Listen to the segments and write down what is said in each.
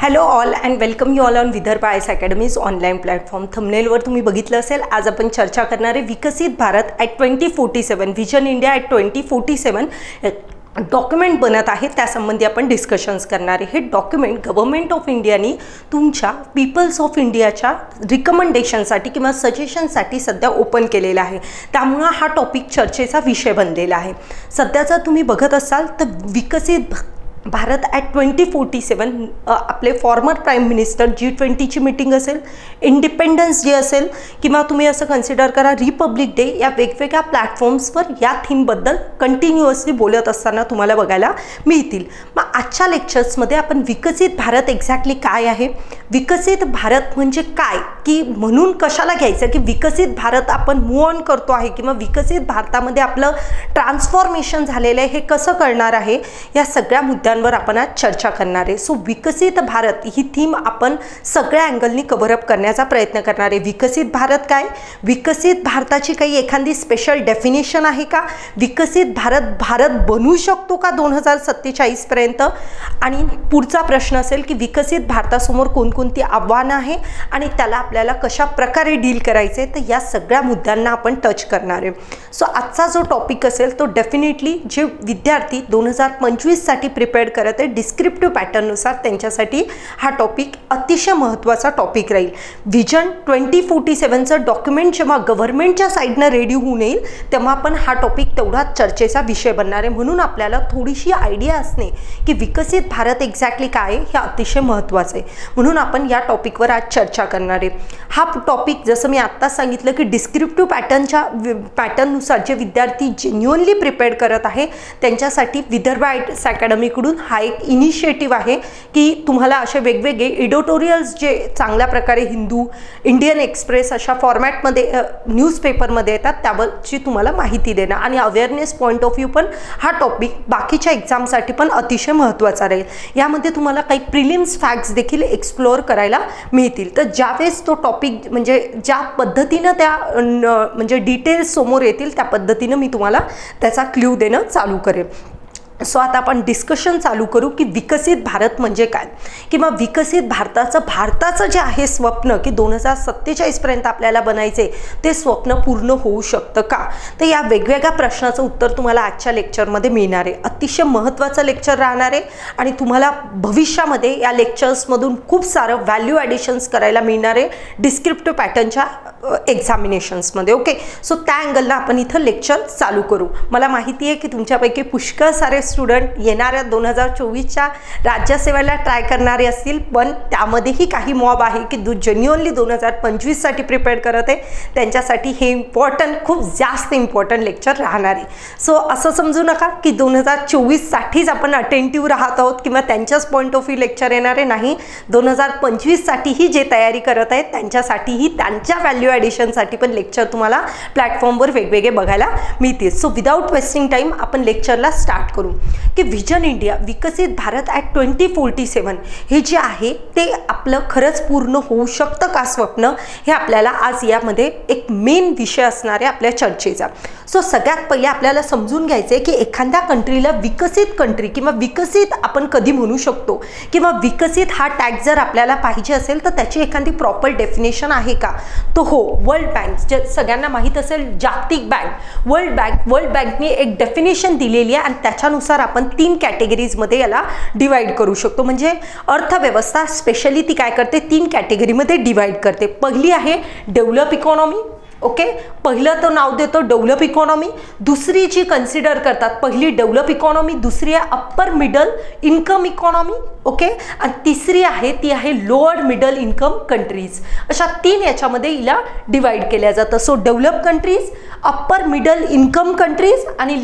Hello all and welcome you all on Vidarbha IAS academies online platform. थंबनेलवर तुम्ही बघितलं असेल, आज आपण चर्चा करणार आहे Viksit Bharat at 2047, vision India at 2047 document बनत आहे, त्यासंबंधी आपण डिस्कशन्स करणार आहे. हे डॉक्युमेंट गव्हर्नमेंट ऑफ इंडियानी तुमच्या पीपल्स ऑफ इंडियाच्या रिकमेंडेशनसाठी किंवा सजेशनसाठी सध्या ओपन केलेला आहे. त्यामुळे हा टॉपिक चर्चेचा विषय बनलेला आहे. सध्या जर तुम्ही बघत असाल तर विकसित भारत ॲट 2047 आपले फॉर्मर प्राईम मिनिस्टर G20ची मीटिंग असेल, इंडिपेंडन्स डे असेल किंवा तुम्ही असं कन्सिडर करा रिपब्लिक डे, या वेगवेगळ्या प्लॅटफॉर्म्सवर या थीमबद्दल कंटिन्युअसली बोलत असताना तुम्हाला बघायला मिळतील. मग आजच्या लेक्चर्समध्ये आपण विकसित भारत एक्झॅक्टली काय आहे, विकसित भारत म्हणजे काय, की म्हणून कशाला घ्यायचं, की विकसित भारत आपण मूव ऑन करतो आहे किंवा विकसित भारतामध्ये आपलं ट्रान्सफॉर्मेशन झालेलं आहे हे कसं करणार आहे, या सगळ्या मुद्द्यांवर आपण आज चर्चा करणार आहे. सो विकसित भारत ही थीम आपण सगळ्या अँगलनी कव्हरअप करण्याचा प्रयत्न करणार आहे. विकसित भारत काय, विकसित भारताची काही एखादी स्पेशल डेफिनेशन आहे का, विकसित भारत बनू शकतो का 2047 पर्यंत, आणि पुढचा प्रश्न असेल की विकसित भारतासमोर कोणकोणती आव्हानं आहे आणि त्याला आपल्याला कशा प्रकारे डील करायचे, तर या सगळ्या मुद्द्यांना आपण टच करणार आहे. सो आजचा जो टॉपिक असेल तो डेफिनेटली जे विद्यार्थी 2025 साठी प्रिपेअर्ड करत आहे डिस्क्रिप्टिव्ह पॅटर्ननुसार त्यांच्यासाठी हा टॉपिक अतिशय महत्त्वाचा टॉपिक राहील. व्हिजन 2047चं डॉक्युमेंट जेव्हा गव्हर्नमेंटच्या साईडनं रेडी होऊन येईल तेव्हा आपण हा टॉपिक तेवढा चर्चेचा विषय बनणार आहे. म्हणून आपल्याला थोडीशी आयडिया असणे की विकसित भारत एक्झॅक्टली काय आहे हे अतिशय महत्त्वाचं आहे. म्हणून आपण या टॉपिकवर आज चर्चा करणार आहे. हा टॉपिक जसं मी आत्ताच सांगितलं की डिस्क्रिप्टिव्ह पॅटर्ननुसार जे विद्यार्थी जेन्युअनली प्रिपेअर्ड करत आहे त्यांच्यासाठी विदर्भ आयएस अकॅडमीकडून हा एक इनिशिएटिव्ह आहे की तुम्हाला असे वेगवेगळे एडिटोरियल्स जे चांगल्या प्रकारे हिंदू, इंडियन एक्सप्रेस अशा फॉर्मॅटमध्ये न्यूजपेपरमध्ये येतात त्यावरची तुम्हाला माहिती देणं आणि अवेअरनेस पॉईंट ऑफ व्ह्यू पण हा टॉपिक बाकीच्या एक्झामसाठी पण अतिशय महत्त्वाचा राहील. यामध्ये तुम्हाला काही प्रिलिम्स फॅक्ट्स देखील एक्सप्लोअर करायला मिळतील. तर ज्यावेळेस तो टॉपिक म्हणजे ज्या पद्धतीनं त्या म्हणजे डिटेल्स समोर येतील त्या पद्धतीनं मी तुम्हाला त्याचा क्ल्यू देणं चालू करेन. सो आता आपण डिस्कशन चालू करू की विकसित भारत म्हणजे काय, किंवा विकसित भारताचं जे आहे स्वप्न की 2047 पर्यंत आपल्याला बनायचे ते स्वप्न पूर्ण होऊ शकतं का. तर या वेगवेगळ्या प्रश्नाचं उत्तर तुम्हाला आजच्या लेक्चरमध्ये मिळणार आहे. अतिशय महत्त्वाचं लेक्चर राहणार आहे आणि तुम्हाला भविष्यामध्ये या लेक्चर्समधून खूप सारं व्हॅल्यू ॲडिशन्स करायला मिळणार आहे डिस्क्रिप्टिव्ह पॅटर्नच्या एक्झामिनेशन्समध्ये. ओके, सो त्या अँगलला आपण इथं लेक्चर चालू करू. मला माहिती आहे की तुमच्यापैकी पुष्कळ सारे स्टुडंट येणाऱ्या 2024च्या राज्यसेवेला ट्राय करणारे असतील, पण त्यामध्येही काही मॉब आहे की जेन्युअनली 2025 साठी प्रिपेअर करत आहे, त्यांच्यासाठी हे खूप जास्त इम्पॉर्टंट लेक्चर राहणार आहे. सो असं समजू नका की 2024 साठीच आपण अटेंटिव्ह राहत आहोत किंवा त्यांच्याच पॉईंट ऑफ व्ह्यू लेक्चर येणार आहे. नाही, 2025 साठीही जे तयारी करत आहेत त्यांच्यासाठीही त्यांच्या व्हॅल्यू ॲडिशनसाठी पण लेक्चर तुम्हाला प्लॅटफॉर्मवर वेगवेगळे बघायला मिळतील. सो विदाउट वेस्टिंग टाईम आपण लेक्चरला स्टार्ट करू की व्हिजन इंडिया विकसित भारत ॲट 2047 हे जे आहे ते आपलं खरंच पूर्ण होऊ शकतं का स्वप्न, हे आपल्याला आज यामध्ये एक मेन विषय असणार आहे आपल्या चर्चेचा. सो सगळ्यात पहिले आपल्याला समजून घ्यायचं आहे की एखाद्या कंट्रीला विकसित कंट्री किंवा विकसित आपण कधी म्हणू शकतो, किंवा विकसित हा टॅग जर आपल्याला पाहिजे असेल तर त्याची एखादी प्रॉपर डेफिनेशन आहे का. तो हो, वर्ल्ड बँक जे सगळ्यांना माहीत असेल, जागतिक बँक, वर्ल्ड बँकने एक डेफिनेशन दिलेली आहे आणि त्याच्यानुसार आपण 3 कॅटेगरीजमध्ये याला डिवाइड करू शकतो. म्हणजे अर्थव्यवस्था स्पेशली ती काय करते, 3 कॅटेगरीमध्ये डिवाइड करते. पहिली आहे डेव्हलप इकॉनॉमी. ओके, पहिलं तो नाव देतो डेव्हलप इकॉनॉमी. दुसरी जी कन्सिडर करतात, पहिली डेव्हलप इकॉनॉमी, दुसरी आहे upper middle income economy. Okay, आणि तिसरी आहे ती आहे लोअर मिडल इन्कम कंट्रीज. अशा 3 याच्यामध्ये हिला डिवाइड केल्या जातं. So develop countries, upper middle income countries आणि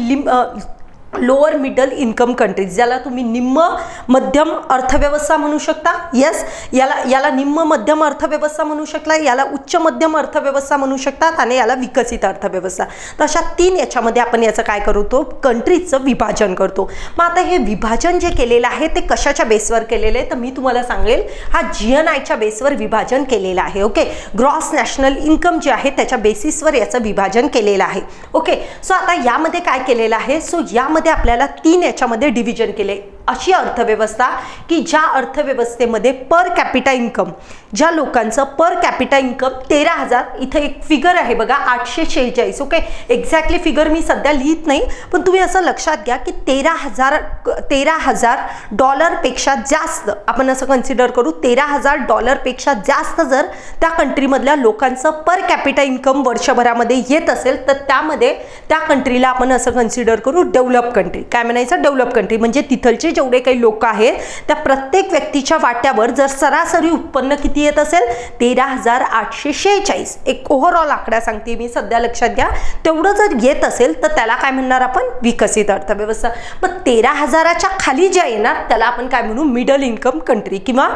लोअर मिडल इन्कम कंट्रीज, ज्याला तुम्ही निम्न मध्यम अर्थव्यवस्था म्हणू शकता. येस, याला निम्न मध्यम अर्थव्यवस्था म्हणू शकता, याला उच्च मध्यम अर्थव्यवस्था म्हणू शकतात आणि याला विकसित अर्थव्यवस्था. तर अशा 3 याच्यामध्ये आपण याचं काय करतो, कंट्रीजचं विभाजन करतो. मग आता हे विभाजन जे केलेलं आहे ते कशाच्या बेसवर केलेलं आहे, तर मी तुम्हाला सांगेल हा GNIच्या बेसवर विभाजन केलेलं आहे. ओके, ग्रॉस नॅशनल इन्कम जे आहे त्याच्या बेसिसवर याचं विभाजन केलेलं आहे. ओके, सो आता यामध्ये काय केलेलं आहे, सो यामध्ये आपल्याला 3 याच्यामध्ये डिव्हिजन केले. अशी अर्थव्यवस्था की ज्या अर्थव्यवस्थेमध्ये पर कॅपिटा इन्कम, ज्या लोकांचं पर कॅपिटा इन्कम 13,000, इथं एक फिगर आहे बघा 846. ओके, एक्झॅक्टली फिगर मी सध्या लिहित नाही, पण तुम्ही असं लक्षात घ्या की 13,000 डॉलरपेक्षा जास्त आपण असं कन्सिडर करू, 13,000 डॉलरपेक्षा जास्त जर त्या कंट्रीमधल्या लोकांचं पर कॅपिटा इन्कम वर्षभरामध्ये येत असेल तर त्यामध्ये त्या कंट्रीला आपण असं कन्सिडर करू डेव्हलप कंट्री. काय म्हणायचं? Develop country. म्हणजे तिथलचे जेवढे काही लोक आहेत त्या प्रत्येक व्यक्तीच्या वाट्यावर जर सरासरी उत्पन्न किती येत असेल 13,846, एक ओव्हरऑल आकडा सांगते मी सध्या, लक्षात घ्या, तेवढं जर येत असेल तर त्याला काय म्हणणार आपण? विकसित अर्थव्यवस्था. मग 13,000च्या खाली जे येणार त्याला आपण काय म्हणू? मिडल इन्कम कंट्री किंवा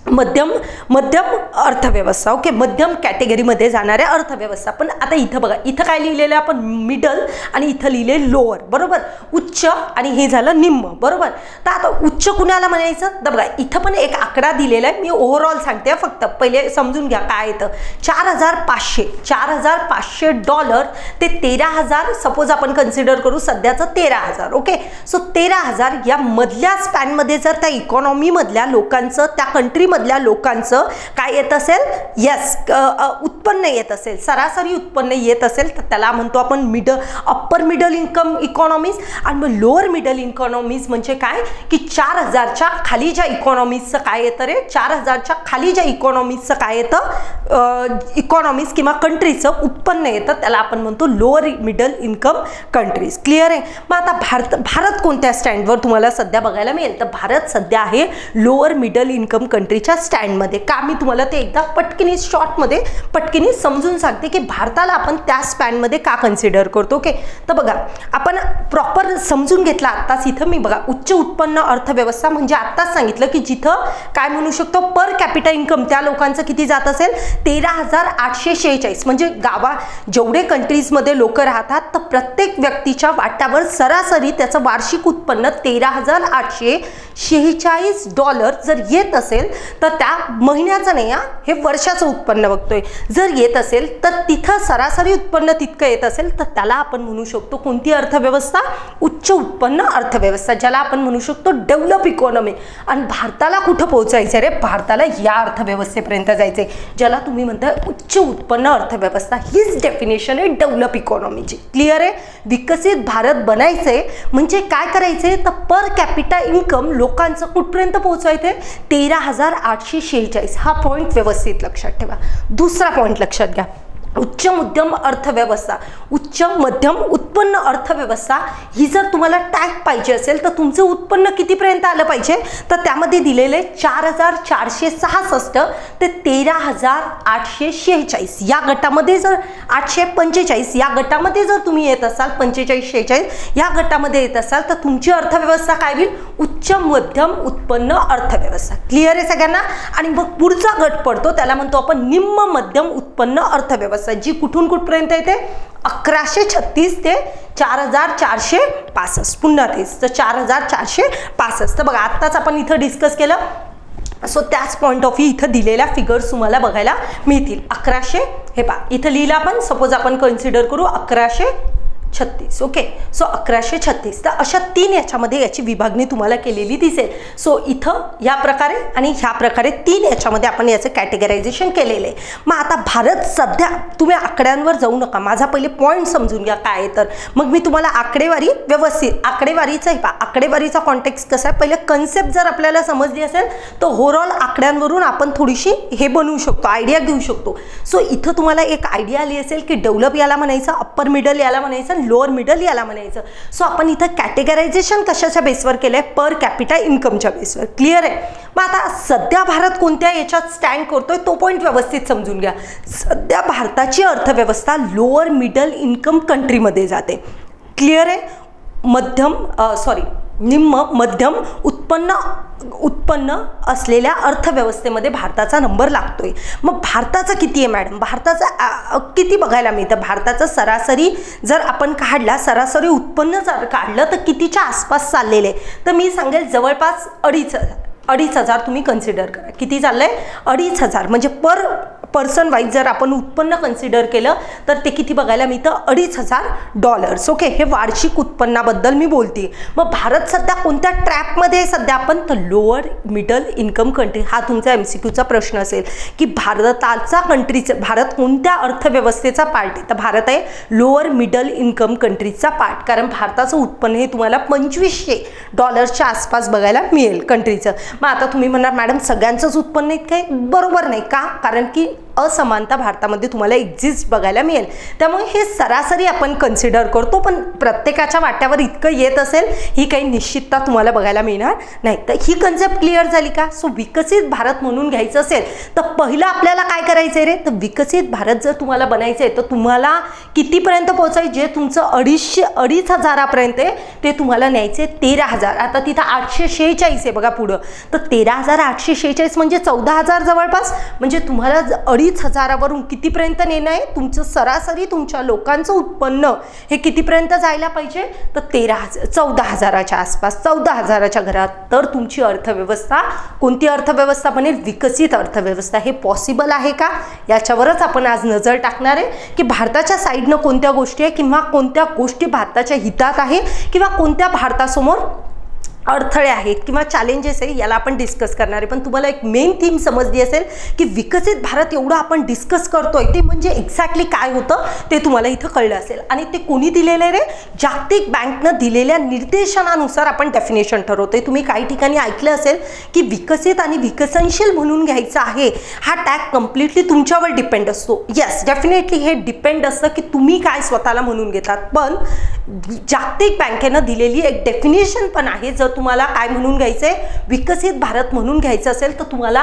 मध्यम अर्थव्यवस्था. ओके, मध्यम कॅटेगरीमध्ये जाणाऱ्या अर्थव्यवस्था. पण आता इथं बघा, इथं काय लिहिलेलं आपण? मिडल, आणि इथं लिहिले लोअर, बरोबर, उच्च, आणि हे झालं निम्न, बरोबर. तर आता उच्च कुणाला म्हणायचं? तर बघा इथं पण एक आकडा दिलेला आहे, मी ओव्हरऑल सांगते, फक्त पहिले समजून घ्या काय येतं. 4,500 डॉलर ते 13,000, सपोज आपण कन्सिडर करू सध्याचं 13,000. ओके, सो 13,000 या मधल्या स्पॅनमध्ये जर त्या इकॉनॉमीमधल्या लोकांचं, त्या कंट्री मधल्या लोकांचं काय येत असेल? यस, उत्पन्न येत असेल, सरासरी उत्पन्न येत असेल तर त्याला म्हणतो आपण अप्पर मिडल इन्कम इकॉनॉमीज. आणि मग लोअर मिडल इकॉनॉमीज म्हणजे काय की 4,000च्या खाली ज्या इकॉनॉमीजचं काय येतं रे? 4,000च्या खाली ज्या इकॉनॉमीजचं काय येतं? इकॉनॉमीज किंवा कंट्रीचं उत्पन्न येतं त्याला आपण म्हणतो lower middle income countries. Clear आहे? मग आता भारत कोणत्या स्टँडवर तुम्हाला सध्या बघायला मिळेल? तर भारत सध्या आहे लोअर मिडल इन्कम कंट्रीच्या स्टँडमध्ये. का? मी तुम्हाला ते एकदा पटकिनी शॉर्टमध्ये पटकिनी समजून सांगते की भारताला आपण त्या स्पॅनमध्ये का कन्सिडर करतो. ओके, तर बघा आपण प्रॉपर समजून घेतला आत्ताच. इथं मी बघा उच्च उत्पन्न अर्थव्यवस्था म्हणजे आत्ताच सांगितलं की जिथं काय म्हणू शकतो? पर कॅपिटा इन्कम त्या लोकांचं किती जात असेल? 13,846. म्हणजे जेवढे कंट्रीजमध्ये लोक राहतात तर प्रत्येक व्यक्तीच्या वाट्यावर सरासरी त्याचं वार्षिक उत्पन्न 13,846 डॉलर जर येत असेल तर त्या महिन्याचं नाही, हे वर्षाचं उत्पन्न बघतोय, जर येत असेल तर तिथं सरासरी उत्पन्न तितकं येत असेल तर त्याला आपण म्हणू शकतो कोणती अर्थव्यवस्था? उच्च उत्पन्न अर्थव्यवस्था, ज्याला आपण म्हणू शकतो डेव्हलप इकॉनॉमी. आणि भारताला कुठं पोहोचायचं रे? भारताला या अर्थव्यवस्थेपर्यंत जायचंय ज्याला तुम्ही म्हणता उच्च उत्पन्न अर्थव्यवस्था. हीच डेफिनेशन आहे डेव्हलप इकॉनॉमीची. क्लिअर आहे? विकसित भारत बनायचंय म्हणजे काय करायचंय? तर पर कॅपिटा इन्कम लोकांचं कुठपर्यंत पोहोचवायचंय? 13,846. हा पॉइंट व्यवस्थित लक्षात ठेवा. दुसरा पॉइंट लक्षात घ्या, उच्च मध्यम अर्थव्यवस्था, उच्च मध्यम उत्पन्न अर्थव्यवस्था. ही जर तुम्हाला टॅग पाहिजे असेल तर तुमचं उत्पन्न कितीपर्यंत आलं पाहिजे? तर त्यामध्ये दिलेले 4,466 ते 13,846 या गटामध्ये, जर 845 या गटामध्ये जर तुम्ही येत असाल, 45-46 या गटामध्ये येत असाल तर तुमची अर्थव्यवस्था काय होईल? उच्च मध्यम उत्पन्न अर्थव्यवस्था. क्लिअर आहे सगळ्यांना? आणि मग पुढचा गट पडतो त्याला म्हणतो आपण निम्न मध्यम उत्पन्न अर्थव्यवस्था, जी कुठून कुठपर्यंत येते? 1,136 ते 4,465. पुन्हा तेच, तर 4,465. तर बघा आत्ताच आपण इथं डिस्कस केलं, सो त्याच पॉइंट ऑफ व्ह्यू इथं दिलेल्या फिगर्स तुम्हाला बघायला मिळतील. 1100, हे पहा इथं लिहिलं आपण, सपोज आपण कन्सिडर करू 1136. Okay, so 1136. तर अशा 3 याच्यामध्ये याची विभागणी तुम्हाला केलेली दिसेल. सो इथं या प्रकारे आणि ह्या प्रकारे 3 याच्यामध्ये आपण याचं कॅटेगरायझेशन केलेलं आहे. मग आता भारत सध्या, तुम्ही आकड्यांवर जाऊ नका, माझा पहिले पॉईंट समजून घ्या काय आहे, तर मग मी तुम्हाला आकडेवारी व्यवस्थित, आकडेवारीचं हे पहा, आकडेवारीचा कॉन्टेक्स्ट कसा आहे, पहिले कन्सेप्ट जर आपल्याला समजली असेल तर ओव्हरऑल आकड्यांवरून आपण थोडीशी हे बनवू शकतो, आयडिया घेऊ शकतो. सो इथं तुम्हाला एक आयडिया आली असेल की डेव्हलप याला म्हणायचं, अप्पर मिडल याला म्हणायचं, लोअर मिडल याला म्हणायचं. सो आपण इथं कॅटेगरायझेशन कशाच्या बेसवर केलंय? पर कॅपिटा इन्कमच्या बेसवर. क्लिअर आहे? मग आता सध्या भारत कोणत्या याच्यात स्टँड करतोय तो पॉईंट व्यवस्थित समजून घ्या. सध्या भारताची अर्थव्यवस्था लोअर मिडल इन्कम कंट्रीमध्ये जाते. क्लिअर आहे? निम्न मध्यम उत्पन्न असलेल्या अर्थव्यवस्थेमध्ये भारताचा नंबर लागतोय. मग भारताचा किती आहे मॅडम? भारताचा किती बघायला मिळतं? भारताचं सरासरी जर आपण काढला, सरासरी उत्पन्न जर काढलं तर कितीच्या आसपास चाललेले? तर मी सांगेल जवळपास 2,500 तुम्ही कन्सिडर करा. किती चाललंय? 2,500. म्हणजे पर पर्सन वाईज जर आपण उत्पन्न कन्सिडर केलं तर ते किती बघायला मिळतं, $2,500. ओके, हे वार्षिक उत्पन्नाबद्दल मी बोलते. मग भारत सध्या कोणत्या ट्रॅपमध्ये आहे सध्या आपण, तर लोअर मिडल इन्कम कंट्री. हा तुमचा MCQचा प्रश्न असेल की भारत कोणत्या अर्थव्यवस्थेचा पार्ट आहे, तर भारत आहे लोअर मिडल इन्कम कंट्रीजचा पार्ट. कारण भारताचं उत्पन्न हे तुम्हाला $2,500 आसपास बघायला मिळेल कंट्रीचं. मग आता तुम्ही म्हणणार मॅडम सगळ्यांचंच उत्पन्न इतकं आहे, बरोबर नाही का, कारण की असमानता भारतामध्ये तुम्हाला एक्झिस्ट बघायला मिळेल. त्यामुळे हे सरासरी आपण कन्सिडर करतो, पण प्रत्येकाच्या वाट्यावर इतकं येत असेल ही काही निश्चितता तुम्हाला बघायला मिळणार नाही. तर ही कन्सेप्ट क्लिअर झाली का. सो विकसित भारत म्हणून घ्यायचं असेल तर पहिलं आपल्याला काय करायचं आहे रे, तर विकसित भारत जर तुम्हाला बनायचं आहे तर तुम्हाला कितीपर्यंत पोहोचायचं, जे तुमचं 2,500-2,500 आहे ते तुम्हाला न्यायचे 13,000. आता तिथं 846 आहे बघा पुढं, तर 13,846 म्हणजे 14,000 जवळपास. म्हणजे तुम्हाला 2,500वरून कितीपर्यंत नेणं आहे, तुमचं सरासरी तुमच्या लोकांचं उत्पन्न हे कितीपर्यंत जायला पाहिजे, तर 14,000च्या आसपास, 14,000च्या घरात. तर तुमची अर्थव्यवस्था कोणती अर्थव्यवस्था बनेल, विकसित अर्थव्यवस्था. हे पॉसिबल आहे का, याच्यावरच आपण आज नजर टाकणार आहे की भारताच्या साईडनं कोणत्या गोष्टी आहे किंवा कोणत्या गोष्टी भारताच्या हितात आहे किंवा कोणत्या भारतासमोर अडथळे आहेत किंवा चॅलेंजेस आहे, याला आपण डिस्कस करणार आहे. पण तुम्हाला एक मेन थीम समजली असेल की विकसित भारत एवढं आपण डिस्कस करतोय ते म्हणजे एक्झॅक्टली काय होतं ते तुम्हाला इथं कळलं असेल. आणि ते कोणी दिलेलं आहे रे, जागतिक बँकनं दिलेल्या निर्देशनानुसार आपण डेफिनेशन ठरवतोय. तुम्ही काही ठिकाणी ऐकलं असेल की विकसित आणि विकसनशील म्हणून घ्यायचं आहे, हा टॅग कम्प्लिटली तुमच्यावर डिपेंड असतो. येस, डेफिनेटली हे डिपेंड असतं की तुम्ही काय स्वतःला म्हणून घेतात. पण जागतिक बँकेनं दिलेली एक डेफिनेशन पण आहे. जर तुम्हाला काय म्हणून घ्यायचं आहे, विकसित भारत म्हणून घ्यायचं असेल तर तुम्हाला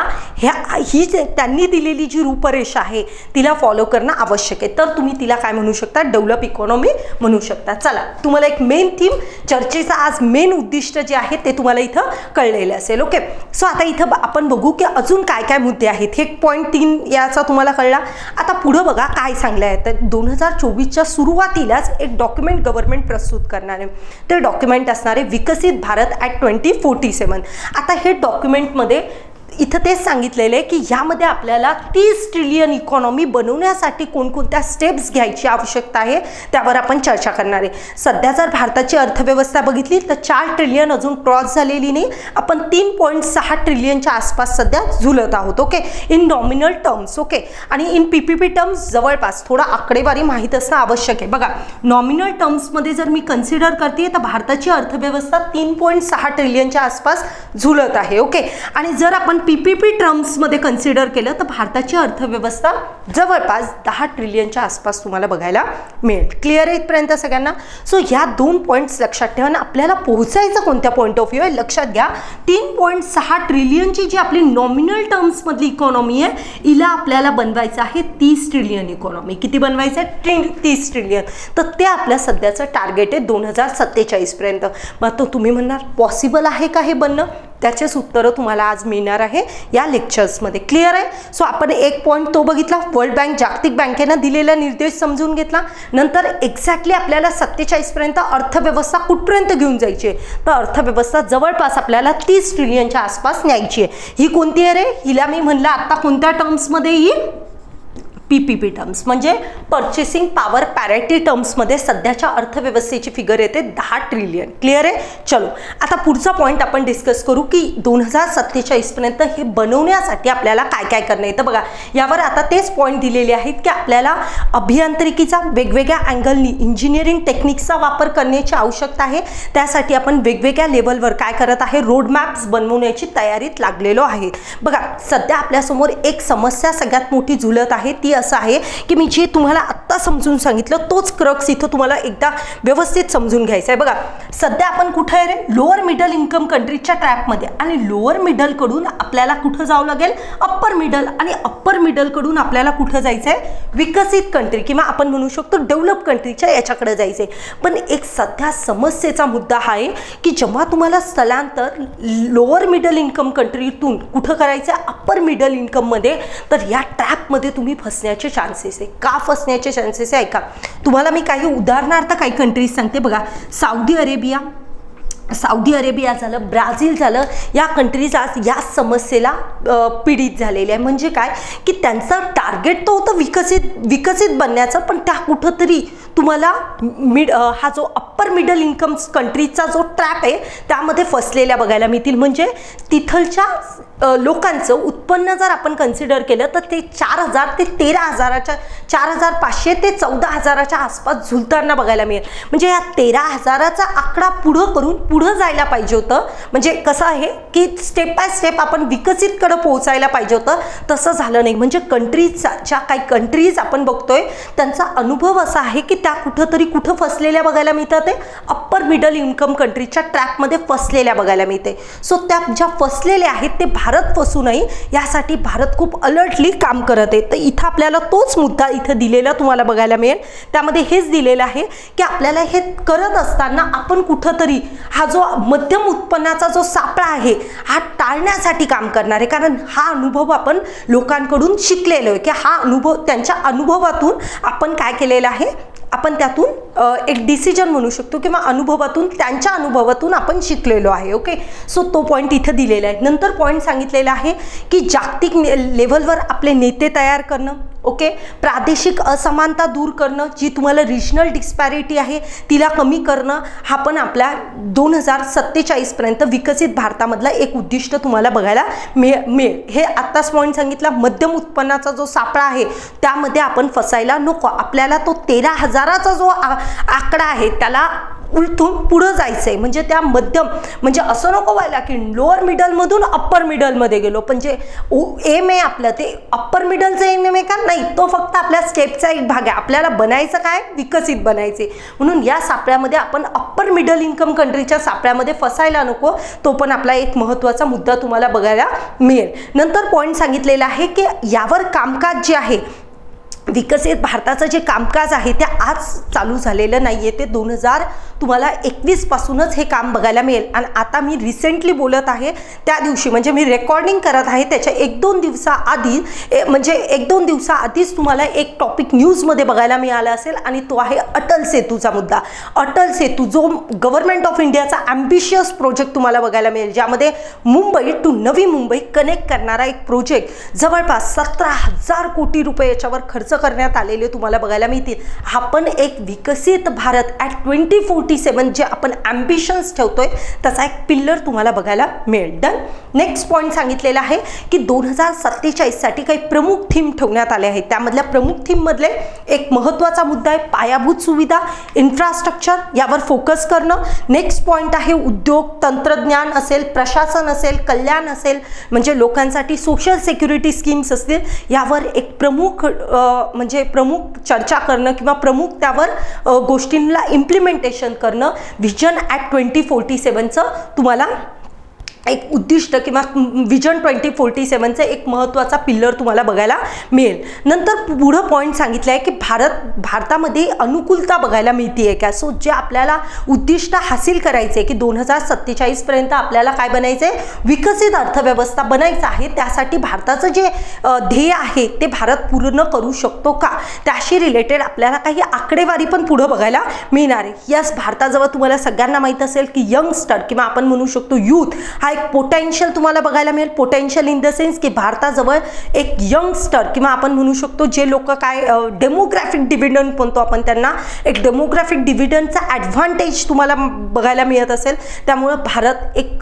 ही त्यांनी दिलेली जी रूपरेषा आहे तिला फॉलो करणं आवश्यक आहे. तर तुम्ही तिला काय म्हणू शकता, डेव्हलप इकॉनॉमी म्हणू शकता. चला, तुम्हाला एक मेन थीम चर्चेचा आज मेन उद्दिष्ट जे आहे ते तुम्हाला इथं कळलेलं असेल. ओके, सो आता इथं आपण बघू की अजून काय काय मुद्दे आहेत. हे 1.3 याचा तुम्हाला कळला. आता पुढं बघा काय सांगलं आहे. तर 2024च्या सुरुवातीलाच एक डॉक्युमेंट गव्हर्नमेंट प्रस्तुत करणार आहे. ते डॉक्युमेंट असणार आहे विकसित भारत ॲट 2047. आता हे डॉक्युमेंटमध्ये इथं तेच सांगितलेलं आहे की यामध्ये आपल्याला 30 ट्रिलियन इकॉनॉमी बनवण्यासाठी कोणकोणत्या स्टेप्स घ्यायची आवश्यकता आहे त्यावर आपण चर्चा करणार आहे. सध्या जर भारताची अर्थव्यवस्था बघितली तर 4 ट्रिलियन अजून क्रॉस झालेली नाही. आपण 3.6 ट्रिलियनच्या आसपास सध्या झुलत आहोत. Okay, in nominal terms. Okay, आणि इन PPP टर्म्स जवळपास थोडा आकडेवारी माहीत असणं आवश्यक आहे. बघा, नॉमिनल टर्म्समध्ये जर मी कन्सिडर करते तर भारताची अर्थव्यवस्था 3.6 ट्रिलियनच्या आसपास झुलत आहे. ओके, आणि जर आपण PPP टर्म्समध्ये कन्सिडर केलं तर भारताची अर्थव्यवस्था जवळपास 10 ट्रिलियनच्या आसपास तुम्हाला बघायला मिळेल. क्लिअर आहे इथपर्यंत सगळ्यांना. सो ह्या 2 पॉईंट्स लक्षात ठेवा. आपल्याला पोहोचायचं कोणत्या पॉईंट ऑफ व्ह्यू आहे लक्षात घ्या. 3.6 ट्रिलियनची जी आपली नॉमिनल टर्म्समधली इकॉनॉमी आहे हिला आपल्याला बनवायचं आहे 30 ट्रिलियन इकॉनॉमी. किती बनवायचं आहे, 30 ट्रिलियन. तर ते आपल्या सध्याचं टार्गेट आहे 2047 पर्यंत. मग तो तुम्ही म्हणणार पॉसिबल आहे का हे बनणं, त्याचेच उत्तरं तुम्हाला आज मिळणार आहे या लेक्चर्समध्ये. क्लिअर आहे. सो आपण एक पॉईंट तो बघितला, वर्ल्ड बँक जागतिक बँकेनं दिलेला निर्देश समजून घेतला. नंतर एक्झॅक्टली आपल्याला 47 पर्यंत अर्थव्यवस्था कुठपर्यंत घेऊन जायची आहे, तर अर्थव्यवस्था जवळपास आपल्याला 30 ट्रिलियनच्या आसपास न्यायची आहे. ही कोणती आहे रे, हिला मी म्हणलं आता कोणत्या टर्म्समध्ये, ही PPP टर्म्स म्हणजे पर्चेसिंग पॉवर पॅरिटी टर्म्समध्ये सध्याच्या अर्थव्यवस्थेची फिगर येते 10 ट्रिलियन. क्लिअर आहे. चलो, आता पुढचा पॉईंट आपण डिस्कस करू की 2047 पर्यंत हे बनवण्यासाठी आपल्याला काय काय करणं आहे. तर बघा, यावर आता तेच पॉईंट दिलेले आहेत की आपल्याला अभियांत्रिकीचा वेगवेगळ्या अँगलनी इंजिनिअरिंग टेक्निक्सचा वापर करण्याची आवश्यकता आहे. त्यासाठी आपण वेगवेगळ्या लेवलवर काय करत आहे, रोडमॅप्स बनवण्याची तयारीत लागलेलो आहे. बघा, सध्या आपल्यासमोर एक समस्या सगळ्यात मोठी झुलत आहे. ती असं आहे की मी जे तुम्हाला आत्ता समजून सांगितलं तोच क्रक्स इथं तुम्हाला एकदा व्यवस्थित समजून घ्यायचं आहे. बघा, सध्या आपण कुठे आहे रे, लोअर मिडल इन्कम कंट्रीजच्या ट्रॅपमध्ये. आणि लोअर मिडलकडून आपल्याला कुठं जावं लागेल, अप्पर मिडल. आणि अप्पर मिडलकडून आपल्याला कुठं जायचं आहे, विकसित कंट्री किंवा आपण म्हणू शकतो डेव्हलप कंट्रीच्या याच्याकडे जायचं आहे. पण एक सध्या समस्येचा मुद्दा हा आहे की जेव्हा तुम्हाला स्थलांतर लोअर मिडल इन्कम कंट्रीतून कुठं करायचं आहे, अप्पर मिडल इन्कममध्ये, तर या ट्रॅपमध्ये तुम्ही फसण्याचे चान्सेस आहे. का फसण्याचे चान्सेस आहे, ऐका तुम्हाला मी काही उदाहरणार्थ काही कंट्रीज सांगते. बघा, सौदी अरेबिया झालं, ब्राझील झालं, या कंट्रीज आज या समस्येला पीडित झालेले आहे. म्हणजे काय की त्यांचं टार्गेट तर होतं विकसित बनण्याचं, पण त्या कुठंतरी तुम्हाला हा जो अप्पर मिडल इन्कम कंट्रीजचा जो ट्रॅप आहे त्यामध्ये फसलेल्या बघायला मिळतील. म्हणजे तिथलच्या लोकांचं उत्पन्न जर आपण कन्सिडर केलं तर ते 4,000 ते 13,000च्या 4,500 ते 14,000च्या आसपास झुलताना बघायला मिळेल. म्हणजे या 13,000चा आकडा पुढं जायला पाहिजे होतं. म्हणजे कसं आहे की स्टेप बाय स्टेप आपण विकसितकडे पोहोचायला पाहिजे होतं, तसं झालं नाही. म्हणजे ज्या काही कंट्रीज आपण बघतोय त्यांचा अनुभव असा आहे की त्या कुठं फसलेल्या बघायला मिळतात, ते अप्पर मिडल इन्कम कंट्रीजच्या ट्रॅपमध्ये फसलेल्या बघायला मिळते. सो त्या ज्या फसलेल्या आहेत ते भारत फसू नये यासाठी भारत खूप अलर्टली काम करत आहे. तर इथं आपल्याला तोच मुद्दा इथं दिलेला तुम्हाला बघायला मिळेल. त्यामध्ये हेच दिलेलं आहे की आपल्याला हे करत असताना आपण कुठंतरी हा जो मध्यम उत्पन्नाचा जो सापळा आहे हा टाळण्यासाठी काम करणार आहे. कारण हा अनुभव आपण लोकांकडून शिकलेलो आहे की हा अनुभव त्यांच्या अनुभवातून आपण काय केलेलं आहे, आपण त्यातून एक डिसिजन म्हणू शकतो किंवा त्यांच्या अनुभवातून आपण शिकलेलो आहे. ओके, सो तो पॉईंट इथं दिलेला आहे. नंतर पॉईंट सांगितलेला आहे की जागतिक लेव्हलवर आपले नेते तयार करणं, ओके, प्रादेशिक असमानता दूर करणं, जी तुम्हाला रिजनल डिस्पॅरिटी आहे तिला कमी करणं, हा पण आपल्या 2047 पर्यंत विकसित भारतामधला एक उद्दिष्ट तुम्हाला बघायला मिळेल. हे आत्ताच पॉईंट सांगितला, मध्यम उत्पन्नाचा जो सापळा आहे त्यामध्ये आपण फसायला नको. आपल्याला तो 13,000चा जो आकडा आहे त्याला उलटून पुढं जायचं आहे. म्हणजे त्या मध्यम, म्हणजे असं नको व्हायला की लोअर मिडलमधून अप्पर मिडलमध्ये गेलो. म्हणजे एम आहे आपलं ते अप्पर मिडलचं एम आहे का, नाही, तो फक्त आपल्या स्टेपचा एक भाग आहे. आपल्याला बनायचं काय, विकसित बनायचे. म्हणून या सापळ्यामध्ये आपण अप्पर मिडल इन्कम कंट्रीच्या सापळ्यामध्ये फसायला नको. तो पण आपला एक महत्त्वाचा मुद्दा तुम्हाला बघायला मिळेल. नंतर पॉईंट सांगितलेला आहे की यावर कामकाज जे आहे, विकसित भारताचं जे कामकाज आहे ते आज चालू झालेलं नाही आहे, ते 2021 पासूनच हे काम बघायला मिळेल. आणि आता मी रिसेंटली बोलत आहे त्या दिवशी, म्हणजे मी रेकॉर्डिंग करत आहे त्याच्या 1-2 दिवसाआधी, म्हणजे 1-2 दिवसाआधीच तुम्हाला एक टॉपिक न्यूजमध्ये बघायला मिळाला असेल आणि तो आहे अटल सेतूचा मुद्दा. अटल सेतू जो गव्हर्नमेंट ऑफ इंडियाचा ॲम्बिशियस प्रोजेक्ट तुम्हाला बघायला मिळेल, ज्यामध्ये मुंबई टू नवी मुंबई कनेक्ट करणारा एक प्रोजेक्ट, जवळपास 17,000 कोटी रुपये याच्यावर खर्च करण्यात आलेले तुम्हाला बघायला मिळतील. हा पण एक विकसित भारत ॲट 2047 जे आपण ॲम्बिशन्स ठेवतोय त्याचा एक पिल्लर तुम्हाला बघायला मिळेल. डन. नेक्स्ट पॉईंट सांगितलेला आहे की 2047 साठी काही प्रमुख थीम ठेवण्यात आले आहेत. त्यामधल्या प्रमुख थीम मधले एक महत्त्वाचा मुद्दा आहे पायाभूत सुविधा, इन्फ्रास्ट्रक्चर, यावर फोकस करणं. नेक्स्ट पॉईंट आहे उद्योग, तंत्रज्ञान असेल, प्रशासन असेल, कल्याण असेल, म्हणजे लोकांसाठी सोशल सिक्युरिटी स्कीम्स असतील, यावर एक प्रमुख चर्चा करणं किंवा प्रमुख त्यावर गोष्टींना इम्प्लिमेंटेशन करणं. व्हिजन ॲट 2047चं तुम्हाला एक उद्दिष्ट किंवा विजन 2047चं एक महत्त्वाचा पिल्लर तुम्हाला बघायला मिळेल. नंतर पुढं पॉईंट सांगितलं आहे की भारतामध्ये अनुकूलता बघायला मिळते आहे का. सो जे आपल्याला उद्दिष्ट हासिल करायचे आहे की 2047 पर्यंत आपल्याला काय बनायचं आहे, विकसित अर्थव्यवस्था बनायचं आहे, त्यासाठी भारताचं जे ध्येय आहे ते भारत पूर्ण करू शकतो का, त्याशी रिलेटेड आपल्याला काही आकडेवारी पण पुढं बघायला मिळणार आहे. यस, भारताजवळ तुम्हाला सगळ्यांना माहीत असेल की यंगस्टर किंवा आपण म्हणू शकतो यूथ हा एक पोटेन्शियल तुम्हाला बघायला मिळेल. पोटेन्शियल इन द सेन्स की भारताजवळ एक यंगस्टर किंवा आपण म्हणू शकतो जे लोक काय डेमोग्राफिक डिव्हिडंड म्हणतो आपण त्यांना, एक डेमोग्राफिक डिव्हिडंडचा ॲडव्हान्टेज तुम्हाला बघायला मिळत असेल. त्यामुळे भारत एक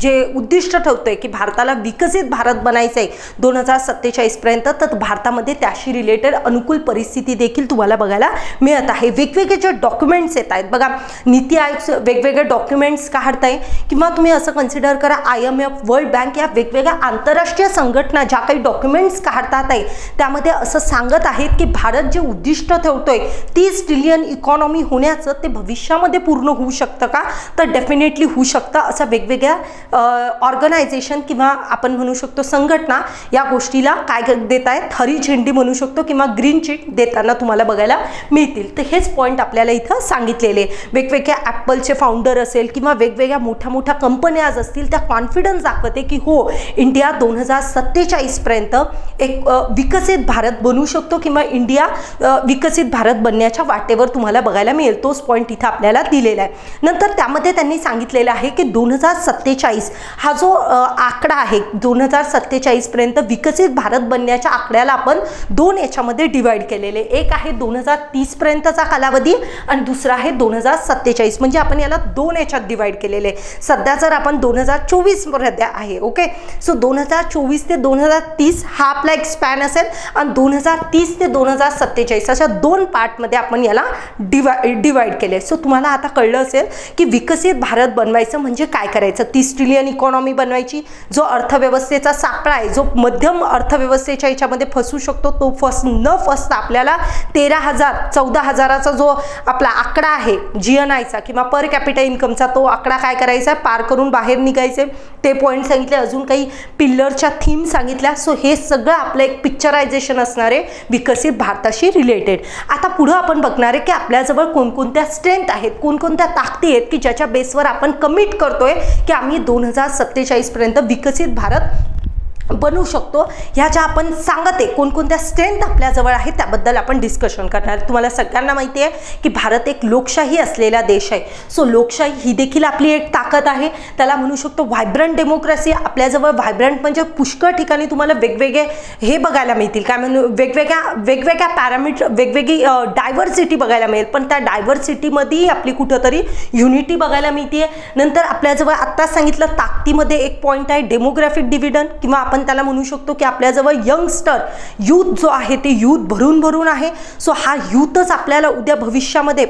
जे उद्दिष्ट ठेवतोय की भारताला विकसित भारत बनायचं आहे 2047 पर्यंत, तर भारतामध्ये त्याशी रिलेटेड अनुकूल परिस्थिती देखील तुम्हाला बघायला मिळत आहे. वेगवेगळे जे डॉक्युमेंट्स येत आहेत बघा, नीती आयोग वेगवेगळे डॉक्युमेंट्स काढताय किंवा तुम्ही असं कन्सिडर करा IMF, वर्ल्ड बँक या वेगवेगळ्या आंतरराष्ट्रीय संघटना ज्या काही डॉक्युमेंट्स काढतात आहे त्यामध्ये असं सांगत आहेत की भारत जे उद्दिष्ट ठेवतोय 30 ट्रिलियन इकॉनॉमी होण्याचं, ते भविष्यामध्ये पूर्ण होऊ शकतं का, तर डेफिनेटली होऊ शकतं. असं वेगवेगळ्या ऑर्गनायझेशन किंवा आपण म्हणू शकतो संघटना या गोष्टीला काय देत आहेत, हरी झेंडी म्हणू शकतो किंवा ग्रीन चिट देताना तुम्हाला बघायला मिळतील. तर हेच पॉईंट आपल्याला इथं सांगितलेले. वेगवेगळ्या ॲपलचे फाउंडर असेल किंवा वेगवेगळ्या मोठ्या मोठ्या कंपन्याज असतील असतील त्या कॉन्फिडन्स दाखवते की हो, इंडिया 2047 पर्यंत एक विकसित भारत बनू शकतो किंवा इंडिया विकसित भारत बनण्याच्या वाटेवर तुम्हाला बघायला मिळेल. तोच पॉईंट इथं आपल्याला दिलेला आहे. नंतर त्यामध्ये त्यांनी सांगितलेलं आहे की 2047 हा जो आकडा आहे, 2047 पर्यंत विकसित भारत बनण्याच्या आकड्याला आपण 2 याच्यामध्ये डिवाइड केलेले. एक आहे 2030 पर्यंतचा कालावधी आणि दुसरा आहे 2047. म्हणजे आपण याला 2 याच्यात डिवाइड केलेले. सध्या जर आपण 2024 मध्ये आहे, ओके. सो 2024 ते 2030 हा आपला एक स्पॅन असेल आणि 2030 ते 2047 अशा 2 पार्टमध्ये आपण याला डिवाइड केले. सो तुम्हाला आता कळलं असेल की विकसित भारत बनवायचं म्हणजे काय करायचं. 30 ट्रिलियन इकॉनॉमी बनवायची. जो अर्थव्यवस्थेचा सापळा आहे, जो मध्यम अर्थव्यवस्थेच्या याच्यामध्ये फसू शकतो, तो न फसता आपल्याला 13,000-14,000चा जो आपला आकडा आहे GNIचा किंवा पर कॅपिटल इन्कमचा, तो आकडा काय करायचा, पार करून बाहेर निघायचे. ते पॉईंट सांगितले. अजून काही पिल्लरच्या थीम सांगितल्या. सो हे सगळं आपलं एक पिक्चरायझेशन असणार आहे विकसित भारताशी रिलेटेड. आता पुढे आपण बघणार आहे की आपल्याजवळ कोणकोणत्या स्ट्रेंथ आहेत, कोणकोणत्या ताकदी आहेत की ज्याच्या बेसवर आपण कमिट करतोय की आम्ही 2047 पर्यंत विकसित भारत बनवू शकतो. ह्या ज्या आपण सांगते कोणकोणत्या स्ट्रेंथ आपल्याजवळ आहे त्याबद्दल आपण डिस्कशन करणार. तुम्हाला सगळ्यांना माहिती आहे की भारत एक लोकशाही असलेला देश आहे. सो लोकशाही ही देखील आपली एक ताकद आहे. त्याला म्हणू शकतो व्हायब्रंट डेमोक्रेसी. आपल्याजवळ व्हायब्रंट म्हणजे पुष्कळ ठिकाणी तुम्हाला वेगवेगळे हे बघायला मिळतील, काय म्हणू, वेगवेगळ्या पॅरामीटर, वेगवेगळी डायव्हर्सिटी बघायला मिळेल. पण त्या डायव्हर्सिटीमध्ये आपली कुठंतरी युनिटी बघायला मिळते. नंतर आपल्याजवळ आत्ताच सांगितलं ताकदीमध्ये एक पॉईंट आहे डेमोग्राफिक डिव्हिडंड, किंवा आपण त्याला म्हणू शकतो की आपल्याजवळ यंगस्टर, यूथ जो आहे ते यूथ भरून आहे. सो हा यूथच आपल्याला उद्या भविष्यामध्ये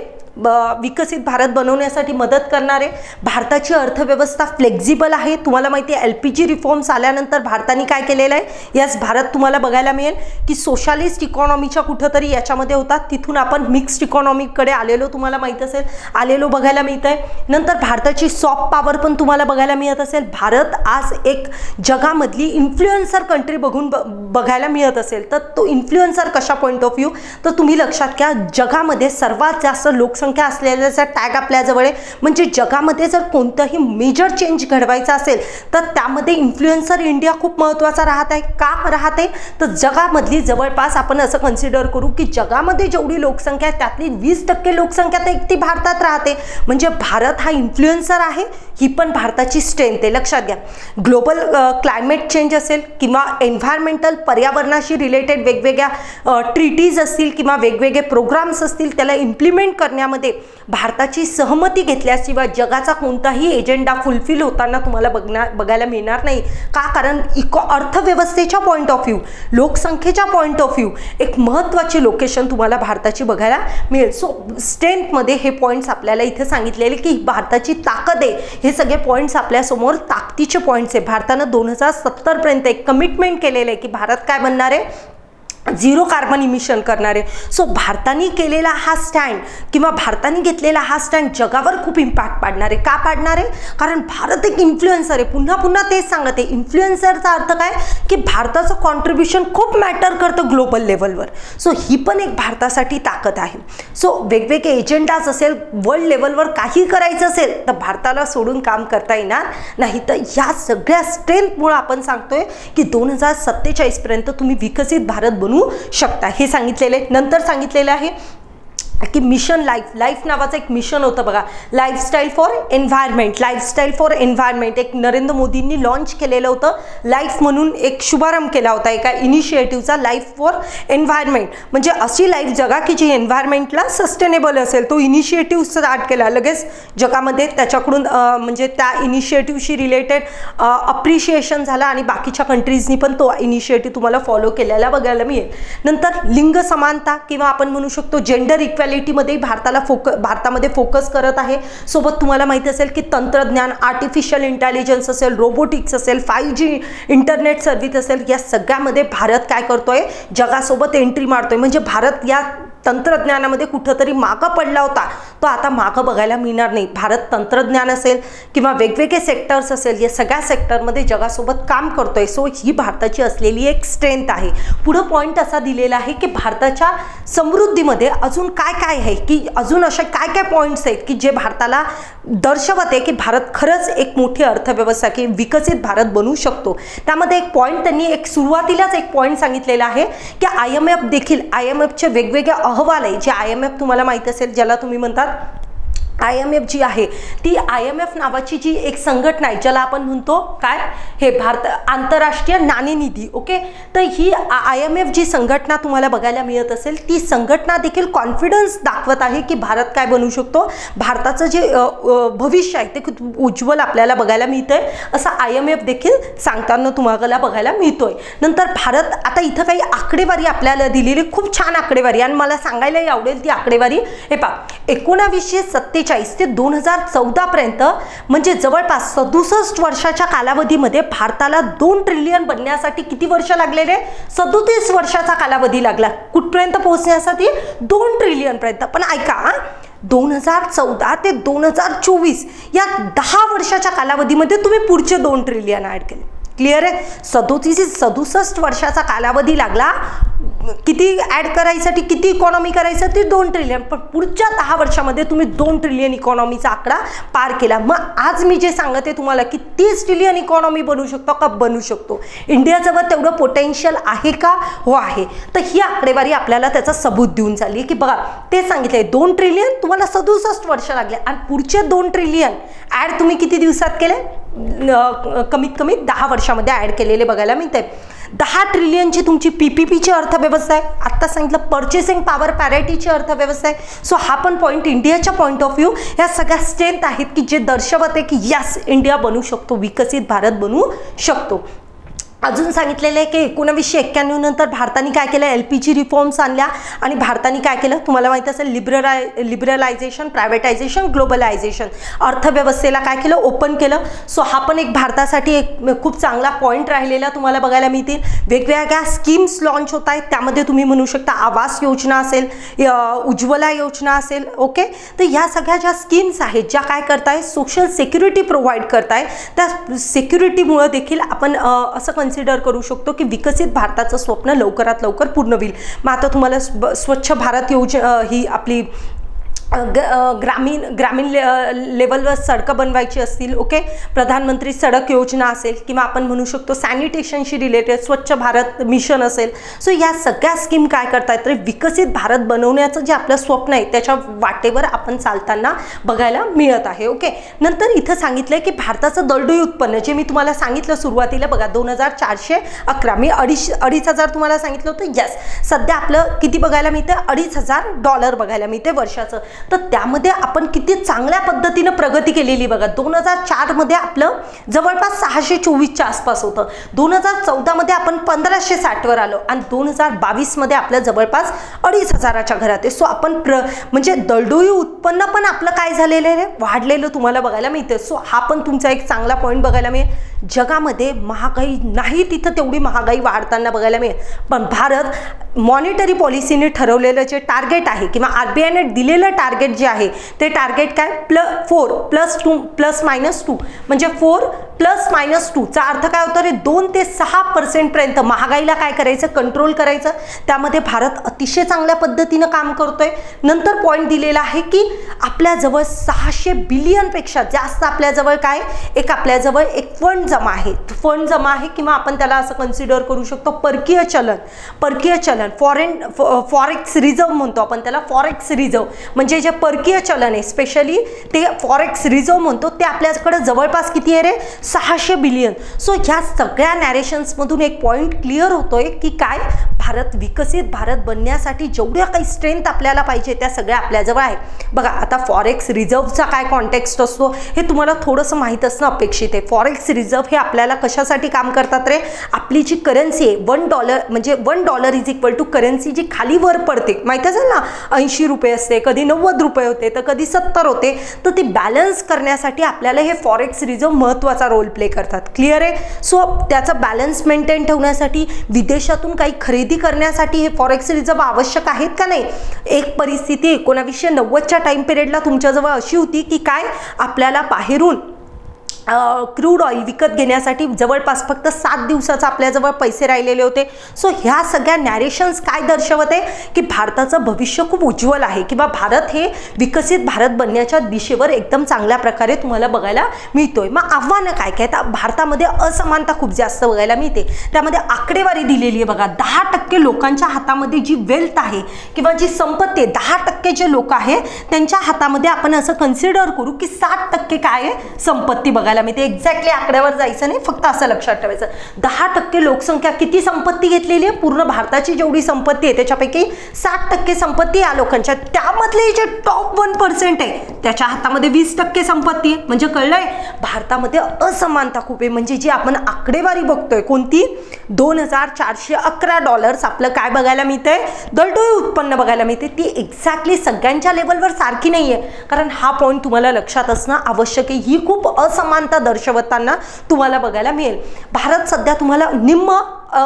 विकसित भारत बनवण्यासाठी मदत करणारे. भारताची अर्थव्यवस्था फ्लेक्झिबल आहे. तुम्हाला माहिती आहे LPG रिफॉर्म्स आल्यानंतर भारताने काय केलेलं आहे, याच भारत तुम्हाला बघायला मिळेल की सोशलिस्ट इकॉनॉमीच्या कुठंतरी याच्यामध्ये होता, तिथून आपण मिक्स्ड इकॉनॉमीकडे आलेलो, तुम्हाला माहीत असेल, आलेलो बघायला मिळत आहे. नंतर भारताची सॉफ्ट पॉवर पण तुम्हाला बघायला मिळत असेल. भारत आज एक जगामधली इन्फ्लुएन्सर कंट्री बघायला मिळत असेल. तर तो इन्फ्लुएन्सर कशा पॉईंट ऑफ व्ह्यू, तर तुम्ही लक्षात घ्या जगामध्ये सर्वात जास्त लोकसंख्या असलेल्याचा टॅग आपल्याजवळ आहे. म्हणजे जगामध्ये जर कोणतंही मेजर चेंज घडवायचा असेल तर त्यामध्ये इन्फ्लुएन्सर इंडिया खूप महत्त्वाचा राहत आहे. का राहते, तर जगामधली जवळपास आपण असं कन्सिडर करू की जगामध्ये जेवढी लोकसंख्या आहे त्यातली 20% लोकसंख्या तर ती भारतात राहते. म्हणजे भारत हा इन्फ्लुएन्सर आहे. ही पण भारताची स्ट्रेंथ आहे, लक्षात घ्या. ग्लोबल क्लायमेट चेंज असेल किंवा एन्व्हायरमेंटल पर्यावरणाशी रिलेटेड वेगवेगळ्या ट्रीटीज असतील किंवा वेगवेगळे प्रोग्राम्स असतील, त्याला इम्प्लिमेंट करण्यामध्ये भारताची सहमती घेतल्याशिवाय जगाचा कोणताही एजेंडा फुलफिल होताना तुम्हाला बघायला मिळणार नाही. का, कारण अर्थव्यवस्थेच्या पॉईंट ऑफ व्ह्यू, लोकसंख्येच्या पॉईंट ऑफ व्ह्यू एक महत्त्वाची लोकेशन तुम्हाला भारताची बघायला मिळेल. सो स्ट्रेंथमध्ये हे पॉईंट्स आपल्याला इथे सांगितलेले की भारताची ताकद आहे. हे सगळे पॉईंट्स आपल्यासमोर ताकदीचे पॉईंट्स आहे. भारतानं 2070 पर्यंत एक कमिटमेंट केलेलं आहे की भारत काय बनणार आहे, 0 कार्बन इमिशन करणारे. सो भारताने केलेला हा स्टँड किंवा भारताने घेतलेला हा स्टँड जगावर खूप इम्पॅक्ट पाडणार आहे. का पाडणार आहे, कारण भारत एक इन्फ्लुएन्सर आहे. पुन्हा तेच सांगते, इन्फ्लुएन्सरचा अर्थ काय की भारताचं कॉन्ट्रीब्युशन खूप मॅटर करतं ग्लोबल लेवलवर. सो ही पण एक भारतासाठी ताकद आहे. सो वेगवेगळे एजेंडाज असेल, वर्ल्ड लेवलवर काही करायचं असेल तर भारताला सोडून काम करता येणार नाही. तर या सगळ्या स्ट्रेंथमुळे आपण सांगतोय की 2047 पर्यंत तुम्ही विकसित भारत बनवू शकता, हे सांगितलेले. नंतर सांगितलेलं आहे की मिशन लाईफ नावाचं एक मिशन होतं बघा, लाईफस्टाईल फॉर एन्व्हायरमेंट एक नरेंद्र मोदींनी लॉन्च केलेलं होतं. लाईफ म्हणून एक शुभारंभ केला होता एका इनिशिएटिव्हचा, लाईफ फॉर एन्व्हायरमेंट. म्हणजे अशी लाईफ जगा की जी एन्व्हायरमेंटला सस्टेनेबल असेल. तो इनिशिएटिव्ह स्टार्ट केला लगेच जगामध्ये. त्याच्याकडून म्हणजे त्या इनिशिएटिव्हशी रिलेटेड अप्रिशिएशन झालं आणि बाकीच्या कंट्रीजनी पण तो इनिशिएटिव्ह तुम्हाला फॉलो केलेला बघायला मिळेल. नंतर लिंग समानता किंवा आपण म्हणू शकतो जेंडर इक्वॅलिटीमध्ये भारतामध्ये फोकस करत आहे. सोबत तुम्हाला माहिती असेल की तंत्रज्ञान, आर्टिफिशियल इंटेलिजन्स असेल, रोबोटिक्स असेल, 5G इंटरनेट सर्व्हिस असेल, या सगळ्यामध्ये भारत काय करतोय, जगासोबत एंट्री मारतोय. म्हणजे भारत या तंत्रज्ञानामध्ये कुठंतरी मागं पडला होता, तो आता मागं बघायला मिळणार नाही. भारत तंत्रज्ञान असेल किंवा वेगवेगळे सेक्टर्स असेल, या सगळ्या सेक्टरमध्ये जगासोबत काम करतोय. सो ही भारताची असलेली एक स्ट्रेंथ आहे. पुढं पॉईंट असा दिलेला आहे की भारताच्या समृद्धीमध्ये अजून काय काय आहे, की अजून असे काय काय पॉईंट्स आहेत की जे भारताला दर्शवते की भारत खरंच एक मोठी अर्थव्यवस्था की विकसित भारत बनवू शकतो. त्यामध्ये एक पॉईंट त्यांनी एक सुरुवातीलाच एक पॉईंट सांगितलेला आहे की IMF देखील, IMFचे वेगवेगळे अहवाल आहे, जे IMF तुम्हाला माहित असेल, ज्याला तुम्ही म्हणतात IMF जी आहे ती IMF नावाची जी एक संघटना आहे, ज्याला आपण म्हणतो काय, हे भारत आंतरराष्ट्रीय नाणेनिधी. ओके, तर ही IMF जी संघटना तुम्हाला बघायला मिळत असेल, ती संघटना देखील कॉन्फिडन्स दाखवत आहे की भारत काय बनवू शकतो, भारताचं जे भविष्य आहे ते खूप उज्ज्वल आपल्याला बघायला मिळतंय, असं IMF देखील सांगताना तुम्हाला बघायला मिळतोय. नंतर भारत, आता इथं काही आकडेवारी आपल्याला दिलेली, खूप छान आकडेवारी, आणि मला सांगायलाही आवडेल ती आकडेवारी. हे पहा, 1947 ते 2014 पर्यंत, म्हणजे जवळपास 67 वर्षाच्या कालावधीमध्ये भारताला 2 ट्रिलियन बनण्यासाठी किती वर्ष लागलेले, 37 वर्षाचा कालावधी लागला कुठपर्यंत पोहोचण्यासाठी, 2 ट्रिलियन पर्यंत. पण ऐका, 2014 ते 2024 या 10 वर्षाच्या कालावधीमध्ये तुम्ही पुढचे 2 ट्रिलियन ऍड केले. क्लिअर आहे, 67 वर्षाचा कालावधी लागला किती ऍड करायसाठी, किती इकॉनॉमी करायसाठी, 2 ट्रिलियन. पण पुढच्या 10 वर्षामध्ये तुम्ही 2 ट्रिलियन इकॉनॉमीचा आकडा पार केला. मग आज मी जे सांगते तुम्हाला की 30 ट्रिलियन इकॉनॉमी बनवू शकतो का, बनवू शकतो. इंडियाजवळ तेवढं पोटेन्शियल आहे का, हो आहे. तर ही आकडेवारी आपल्याला त्याचा सबूत देऊन चालली की बघा, ते सांगितलंय 2 ट्रिलियन तुम्हाला 67 वर्ष लागले, आणि पुढचे 2 ट्रिलियन ऍड तुम्ही किती दिवसात केले, कमीत कमी 10 वर्षामध्ये ऍड केलेले बघायला मिळते. 10 ट्रिलियनची तुमची PPPची अर्थव्यवस्था आहे. आत्ता सांगितलं पर्चेसिंग पॉवर पॅरिटीची अर्थव्यवस्था आहे. सो हा पण पॉईंट इंडियाच्या पॉईंट ऑफ व्ह्यू ह्या सगळ्या स्ट्रेंथ आहेत की जे दर्शवते की यस, इंडिया बनवू शकतो, विकसित भारत बनवू शकतो. अजून सांगितलेलं आहे की 1991 नंतर भारताने काय केलं, LPG रिफॉर्म्स आणल्या, आणि भारताने काय केलं तुम्हाला माहित असेल, लिबरलायझेशन, प्रायव्हेटायझेशन, ग्लोबलायझेशन, अर्थव्यवस्थेला काय केलं, ओपन केलं. सो हा पण एक भारतासाठी एक खूप चांगला पॉईंट राहिलेला तुम्हाला बघायला मिळतील. वेगवेगळ्या स्कीम्स लॉन्च होत आहेत, त्यामध्ये तुम्ही म्हणू शकता आवास योजना असेल, उज्ज्वला योजना असेल. ओके, तर ह्या सगळ्या ज्या स्कीम्स आहेत, ज्या काय करताय, सोशल सिक्युरिटी प्रोव्हाइड करताय, त्या सिक्युरिटीमुळे देखील आपण असं कन्सिडर करू शकतो की विकसित भारताचं स्वप्न लवकरात लवकर पूर्ण होईल. मग आता तुम्हाला स्वच्छ भारत योजना ही आपली ग्रामीण लेवलवर सडकं बनवायची असतील, ओके, प्रधानमंत्री सडक योजना असेल, किंवा आपण म्हणू शकतो सॅनिटेशनशी रिलेटेड स्वच्छ भारत मिशन असेल. सो या सगळ्या स्कीम काय करतायत, तर विकसित भारत बनवण्याचं जे आपलं स्वप्न आहे त्याच्या वाटेवर आपण चालताना बघायला मिळत आहे. ओके, नंतर इथं सांगितलंय की भारताचं दरडोई उत्पन्न, जे मी तुम्हाला सांगितलं सुरुवातीला बघा, 2411, मी 2,500 तुम्हाला सांगितलं होतं. यस, सध्या आपलं किती बघायला मिळतं, $2,500 बघायला मिळते वर्षाचं. तर त्यामध्ये आपण किती चांगल्या पद्धतीने प्रगती केलेली बघा. 2004 मध्ये आपलं जवळपास 624च्या आसपास होतं, 2014 मध्ये आपण 1560 वर आलो, आणि 2022 मध्ये आपलं जवळपास 2,500च्या घरात आहे. सो आपण म्हणजे दरडोई उत्पन्न पण आपलं काय झालेलं आहे, वाढलेलं तुम्हाला बघायला मिळते. सो हा पण तुमचा एक चांगला पॉईंट बघायला मिळेल. जगामध्ये महागाई नाही, तिथं तेवढी महागाई वाढताना बघायला मिळेल. पण भारत मॉनिटरी पॉलिसीने ठरवलेलं जे टार्गेट आहे किंवा RBIने दिलेलं टार्गेट जे आहे ते टार्गेट काय, 4+2 म्हणजे 4+-2चा अर्थ काय होतं रे, 2 ते 6% पर्यंत महागाईला काय करायचं, कंट्रोल करायचं. त्यामध्ये भारत अतिशय चांगल्या पद्धतीनं काम करतोय. नंतर पॉईंट दिलेला आहे की आपल्याजवळ 600 बिलियनपेक्षा जास्त आपल्याजवळ काय, एक आपल्याजवळ एक फंड जमा आहे, किंवा आपण त्याला असं कन्सिडर करू शकतो परकीय चलन, फॉरेक्स रिझर्व्ह म्हणतो आपण त्याला. फॉरेक्स रिझर्व्ह म्हणजे जे परकीय चलन आहे, स्पेशली ते फॉरेक्स रिझर्व्ह म्हणतो, ते आपल्याकडे जवळपास किती आहे रे, 600 बिलियन. सो ह्या सगळ्या नॅरेशन्समधून एक पॉईंट क्लिअर होतोय की काय, भारत विकसित भारत बनण्यासाठी जेवढ्या काही स्ट्रेंथ आपल्याला पाहिजे त्या सगळ्या आपल्याजवळ आहे. बघा, आता फॉरेक्स रिझर्व्हचा काय कॉन्टेक्स्ट असतो हे तुम्हाला थोडंसं माहीत असणं अपेक्षित आहे. फॉरेक्स रिझर्व्ह हे आपल्याला कशासाठी काम करतात रे, आपली जी करन्सी आहे $1 म्हणजे $1 इज इक्वल टू करन्सी जी खाली वर पडते, माहीत असेल ना, 80 रुपये असते, कधी 90 रुपये होते, तर कधी 70 होते. तर ती बॅलन्स करण्यासाठी आपल्याला हे फॉरेक्स रिझर्व्ह महत्त्वाचा रोल प्ले करतात. क्लिअर आहे. सो त्याचा बॅलन्स मेंटेन ठेवण्यासाठी विदेशातून काही खरेदी करण्यासाठी हे फॉरेक्स रिझर्व्ह आवश्यक आहेत का नाही? एक परिस्थिती 1990च्या टाइम पिरियडला तुमच्याजवळ अशी होती की काय, आपल्याला बाहेरून क्रूड ऑइल विकत घेण्यासाठी जवळपास फक्त 7 दिवसाचा आपल्याजवळ पैसे राहिलेले होते. सो ह्या सगळ्या नॅरेशन्स काय दर्शवते की भारताचं भविष्य खूप उज्ज्वल आहे किंवा भारत हे विकसित भारत बनण्याच्या दिशेवर एकदम चांगल्या प्रकारे तुम्हाला बघायला मिळतोय. मग आव्हानं काय काय? तर भारतामध्ये असमानता खूप जास्त बघायला मिळते. त्यामध्ये आकडेवारी दिलेली आहे बघा, 10% लोकांच्या हातामध्ये जी वेल्थ आहे किंवा जी संपत्ती आहे, 10% जे लोक आहे त्यांच्या हातामध्ये आपण असं कन्सिडर करू की 60% काय आहे संपत्ती बघायला मिळते. एक्झॅक्टली आकड्यावर जायचं नाही, फक्त असं लक्षात ठेवायचं. 10% लोकसंख्या किती संपत्ती घेतलेली आहे? पूर्ण भारताची जेवढी संपत्ती आहे त्याच्यापैकी 60% संपत्ती या लोकांच्या. त्यामधले जे टॉप 1% आहे त्याच्या हातामध्ये 20% संपत्ती आहे. म्हणजे कळलंय, भारतामध्ये असमानता खूप आहे. म्हणजे जी आपण आकडेवारी बघतोय कोणती, $2411 आपलं काय बघायला मिळतंय, दरडोई उत्पन्न बघायला मिळते. ती एक्झॅक्टली सगळ्यांच्या लेवलवर सारखी नाहीये, कारण हा पॉईंट तुम्हाला लक्षात असणं आवश्यक आहे. ही खूप असमानता दर्शवताना तुम्हाला बघायला मिळेल. भारत सध्या तुम्हाला निम्न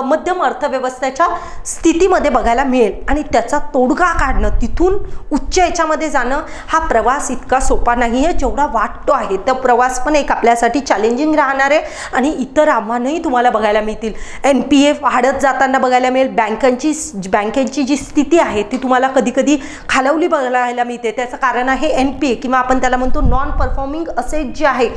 मध्यम अर्थव्यवस्थेच्या स्थितीमध्ये बघायला मिळेल आणि त्याचा तोडगा काढणं, तिथून उच्च याच्यामध्ये जाणं हा प्रवास इतका सोपा नाही आहे जेवढा वाटतो आहे. तो प्रवास पण एक आपल्यासाठी चॅलेंजिंग राहणार आहे आणि इतर आव्हानंही तुम्हाला बघायला मिळतील. NPA वाढत जाताना बघायला मिळेल. बँकेची जी स्थिती आहे ती तुम्हाला कधी कधी खालवली बघायला मिळते. त्याचं कारण आहे NPA किंवा आपण त्याला म्हणतो नॉन परफॉर्मिंग असेट जे आहे.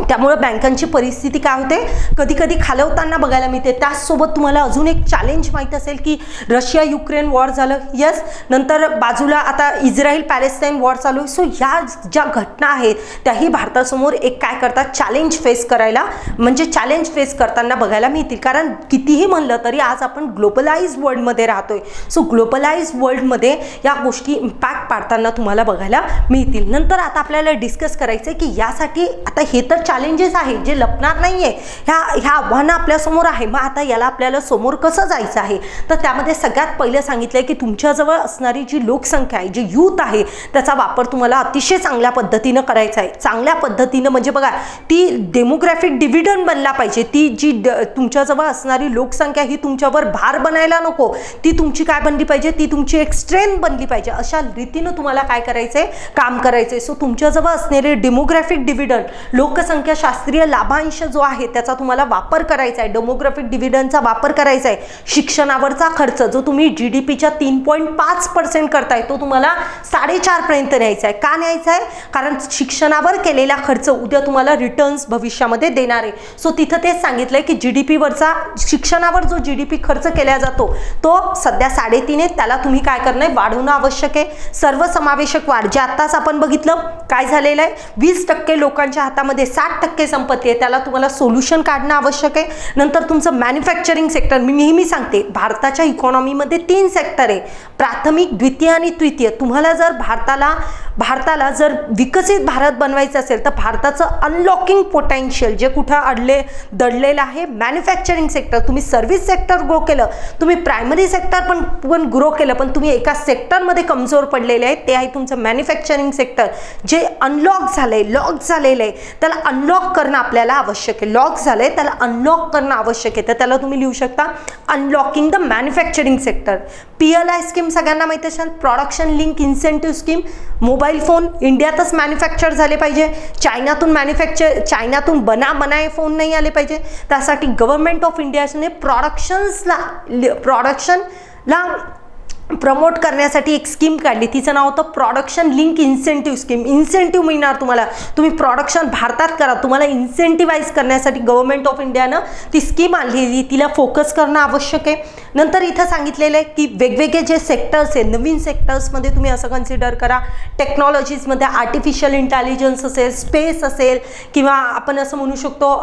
त्यामुळे बँकांची परिस्थिती काय होते, कधी कधी खालवताना बघायला मिळते. त्याचसोबत तुम्हाला अजून एक चॅलेंज माहीत असेल की रशिया युक्रेन वॉर झालं, यस, नंतर बाजूला आता इस्रायल पॅलेस्टाईन वॉर चालू आहे. सो ह्या ज्या घटना आहेत त्याही भारतासमोर एक काय करतात, चॅलेंज फेस करायला, म्हणजे चॅलेंज फेस करताना बघायला मिळतील. कारण कितीही म्हणलं तरी आज आपण ग्लोबलाइज वर्ल्डमध्ये राहतोय. सो ग्लोबलाइज वर्ल्डमध्ये या गोष्टी इम्पॅक्ट पाडताना तुम्हाला बघायला मिळतील. नंतर आता आपल्याला डिस्कस करायचं आहे की यासाठी आता हे तर चॅलेंजेस आहेत जे लपणार नाहीये, ह्या आव्हानं आपल्यासमोर आहे. मग आता याला आपल्याला समोर कसं जायचं आहे, तर त्यामध्ये सगळ्यात पहिलं सांगितलंय की तुमच्याजवळ असणारी जी लोकसंख्या आहे, जे यूथ आहे, त्याचा वापर तुम्हाला अतिशय चांगल्या पद्धतीनं करायचा आहे. चांगल्या पद्धतीनं म्हणजे बघा, ती डेमोग्राफिक डिव्हिडंड बनला पाहिजे. ती जी तुमच्याजवळ असणारी लोकसंख्या ही तुमच्यावर भार बनायला नको, ती तुमची काय बनली पाहिजे, ती तुमची एक स्ट्रेंथ बनली पाहिजे. अशा रीतीनं तुम्हाला काय करायचंय, काम करायचंय. सो तुमच्याजवळ असणारे डेमोग्राफिक डिव्हिडंड, लोकसंख्या शास्त्रीय लाभांश जो आहे त्याचा तुम्हाला वापर करायचा आहे. डेमोग्राफिक डिव्हिडंडचा वापर करायचा आहे. शिक्षणावरचा खर्च जो तुम्ही GDPच्या 3.5% करताय तो तुम्हाला 4.5 पर्यंत न्यायचा आहे. का न्यायचा आहे? कारण शिक्षणावर केलेला खर्च उद्या तुम्हाला रिटर्न्स भविष्यामध्ये देणार आहे. सो तिथं तेच सांगितलंय की GDP वरचा, शिक्षणावर जो GDP खर्च केला जातो तो सध्या 3.5 आहे, त्याला तुम्ही काय करणं आहे, वाढवणं आवश्यक आहे. सर्वसमावेशक वाढ जे आत्ताच आपण बघितलं काय झालेलं आहे, 20% लोकांच्या हातामध्ये 60% संपत्ती आहे, त्याला तुम्हाला सोल्युशन काढणं आवश्यक आहे. नंतर तुमचं मॅन्युफॅक्चरिंग सेक्टर, मी नेहमी सांगते भारताच्या इकॉनॉमीमध्ये 3 सेक्टर आहे, प्राथमिक, द्वितीय आणि तृतीय. तुम्हाला जर भारताला जर विकसित भारत बनवायचं असेल तर भारताचं अनलॉकिंग पोटेन्शियल जे कुठं दडलेलं आहे, मॅन्युफॅक्चरिंग सेक्टर. तुम्ही सर्व्हिस सेक्टर ग्रो केलं, तुम्ही प्रायमरी सेक्टर पण ग्रो केलं, पण तुम्ही एका सेक्टरमध्ये कमजोर पडलेले आहे, ते आहे तुमचं मॅन्युफॅक्चरिंग सेक्टर, जे अनलॉक झालंय, लॉक झालेलं आहे. त्याला अनलॉक करणं आपल्याला आवश्यक आहे. लॉक झालंय, त्याला अनलॉक करणं आवश्यक आहे. तर त्याला तुम्ही लिहू शकता unlocking the manufacturing sector. PLI scheme सगळ्यांना माहिती असेल, production link incentive scheme. Mobile phone इंडियातच मॅन्युफॅक्चर झाले पाहिजे, चायनातून बनाए फोन नाही आले पाहिजे. त्यासाठी गव्हर्नमेंट ऑफ इंडियाने प्रोडक्शनला प्रमोट करण्यासाठी एक स्कीम काढली, तिचं नाव होतं production link incentive scheme. Incentive मिळणार तुम्हाला, तुम्ही प्रोडक्शन भारतात करा, तुम्हाला इन्सेंटिव्हाइज करण्यासाठी गव्हर्नमेंट ऑफ इंडियानं ती स्कीम आणलेली, तिला फोकस करणं आवश्यक आहे. नंतर इथं सांगितलेलं आहे की वेगवेगळे जे सेक्टर्स आहे, नवीन सेक्टर्समध्ये तुम्ही असं कन्सिडर करा, टेक्नॉलॉजीजमध्ये आर्टिफिशियल इंटेलिजन्स असेल, स्पेस असेल, किंवा आपण असं म्हणू शकतो